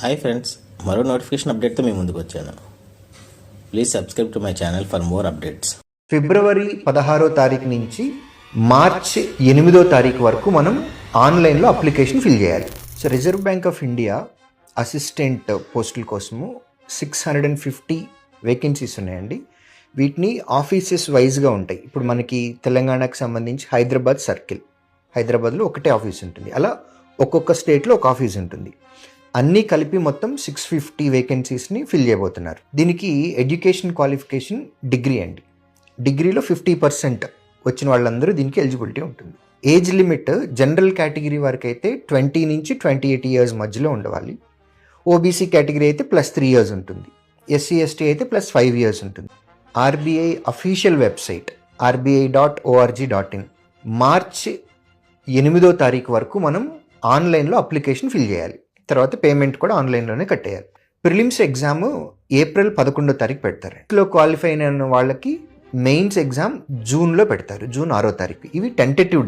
Hi friends, మరో notification అప్డేట్తో మీ ముందుకు వచ్చాను. Please subscribe to my channel for more updates. ఫిబ్రవరి 16వ తారీఖు నుంచి మార్చి 8వ తారీఖు వరకు మనం ఆన్లైన్లో అప్లికేషన్ ఫిల్ చేయాలి. So Reserve Bank of India assistant పోస్టుల కోసము 650 వేకెన్సీస్ ఉన్నాయండి. వీటిని ఆఫీసెస్ వైజ్గా ఉంటాయి. ఇప్పుడు మనకి తెలంగాణకు సంబంధించి హైదరాబాద్ సర్కిల్, హైదరాబాద్లో ఒకటే ఆఫీస్ ఉంటుంది. అలా ఒక్కొక్క స్టేట్లో ఒక ఆఫీస్ ఉంటుంది. అన్నీ కలిపి మొత్తం 650 వేకెన్సీస్ని ఫిల్ చేయబోతున్నారు. దీనికి ఎడ్యుకేషన్ క్వాలిఫికేషన్ డిగ్రీ అండి. డిగ్రీలో 50% వచ్చిన వాళ్ళందరూ దీనికి ఎలిజిబిలిటీ ఉంటుంది. ఏజ్ లిమిట్ జనరల్ కేటగిరీ వరకు అయితే 20 నుంచి 28 ఇయర్స్ మధ్యలో ఉండవాలి. ఓబీసీ కేటగిరీ అయితే +3 ఇయర్స్ ఉంటుంది. ఎస్సీ ఎస్టీ అయితే +5 ఇయర్స్ ఉంటుంది. ఆర్బీఐ అఫీషియల్ వెబ్సైట్ rbi.org.in మార్చి 8వ తారీఖు వరకు మనం ఆన్లైన్లో అప్లికేషన్ ఫిల్ చేయాలి. తర్వాత పేమెంట్ కూడా ఆన్లైన్లోనే కట్టేయాలి. ప్రిలిమ్స్ ఎగ్జామ్ ఏప్రిల్ 11వ తారీఖు పెడతారు. ఇంట్లో క్వాలిఫై అయిన వాళ్ళకి మెయిన్స్ ఎగ్జామ్ జూన్లో పెడతారు, జూన్ 6వ తారీఖు. ఇవి టెంటేటివ్